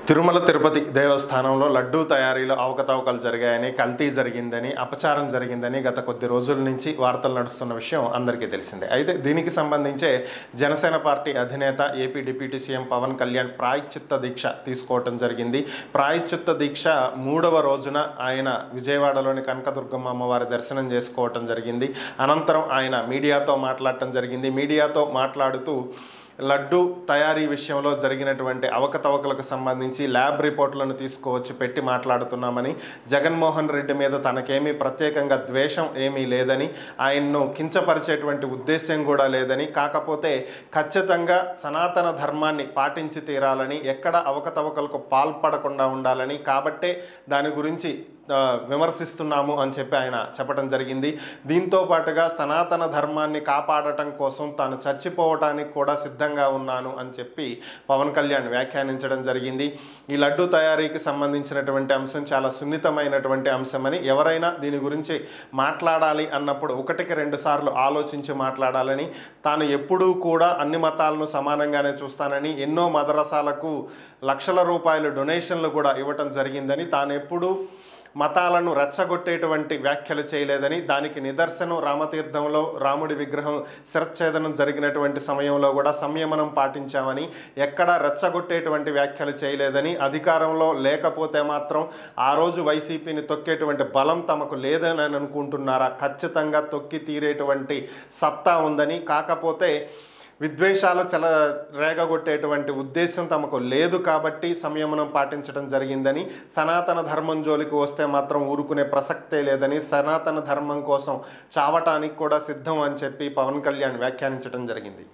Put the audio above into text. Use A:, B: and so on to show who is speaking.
A: తిరుమల తిరుపతి దేవస్థానంలో లడ్డూ తయారీలో అవకతవకలు జరిగాయని, కల్తీ జరిగిందని, అపచారం జరిగిందని గత కొద్ది రోజుల నుంచి వార్తలు నడుస్తున్న విషయం అందరికీ తెలిసిందే. అయితే దీనికి సంబంధించే జనసేన పార్టీ అధినేత AP deputy CM Pawan Kalyan ప్రాయశ్చిత్త దీక్ష తీసుకోవటం జరిగింది. ప్రాయశ్చిత్త దీక్ష 3వ రోజున ఆయన విజయవాడలోని కనకదుర్గమ్మ అమ్మవారి దర్శనం చేసుకోవటం జరిగింది. అనంతరం ఆయన మీడియాతో మాట్లాడటం జరిగింది. మీడియాతో మాట్లాడుతూ లడ్డు తయారీ విషయంలో జరిగినటువంటి అవకతవకలకు సంబంధించి ల్యాబ్ రిపోర్టులను తీసుకువచ్చి పెట్టి మాట్లాడుతున్నామని, జగన్మోహన్ రెడ్డి మీద తనకేమీ ప్రత్యేకంగా ద్వేషం ఏమీ లేదని, ఆయన్ను కించపరిచేటువంటి ఉద్దేశ్యం కూడా లేదని, కాకపోతే ఖచ్చితంగా సనాతన ధర్మాన్ని పాటించి తీరాలని, ఎక్కడ అవకతవకలకు పాల్పడకుండా ఉండాలని, కాబట్టే దాని గురించి విమర్శిస్తున్నాము అని చెప్పి ఆయన చెప్పడం జరిగింది. దీంతో పాటుగా సనాతన ధర్మాన్ని కాపాడటం కోసం తాను చచ్చిపోవటానికి కూడా సిద్ధంగా ఉన్నాను అని చెప్పి పవన్ కళ్యాణ్ వ్యాఖ్యానించడం జరిగింది. ఈ లడ్డు తయారీకి సంబంధించినటువంటి అంశం చాలా సున్నితమైనటువంటి అంశమని, ఎవరైనా దీని గురించి మాట్లాడాలి అన్నప్పుడు 1కి 2 సార్లు ఆలోచించి మాట్లాడాలని, తాను ఎప్పుడూ కూడా అన్ని మతాలను సమానంగానే చూస్తానని, ఎన్నో మదరసాలకు లక్షల రూపాయలు డొనేషన్లు కూడా ఇవ్వటం జరిగిందని, తాను ఎప్పుడూ మతాలను రెచ్చగొట్టేటువంటి వ్యాఖ్యలు చేయలేదని, దానికి నిదర్శనం రామతీర్థంలో రాముడి విగ్రహం శిరచ్ఛేదనం జరిగినటువంటి సమయంలో కూడా సంయమనం పాటించామని, ఎక్కడా రెచ్చగొట్టేటువంటి వ్యాఖ్యలు చేయలేదని, అధికారంలో లేకపోతే మాత్రం ఆ రోజు వైసీపీని తొక్కేటువంటి బలం తమకు లేదని అనుకుంటున్నారా? ఖచ్చితంగా తొక్కి తీరేటువంటి సత్తా ఉందని, కాకపోతే విద్వేషాలు రేగగొట్టేటువంటి ఉద్దేశం తమకు లేదు కాబట్టి సంయమనం పాటించడం జరిగిందని, సనాతన ధర్మం జోలికి వస్తే మాత్రం ఊరుకునే ప్రసక్తే లేదని, సనాతన ధర్మం కోసం చావటానికి కూడా సిద్ధం అని చెప్పి పవన్ కళ్యాణ్ వ్యాఖ్యానించడం జరిగింది.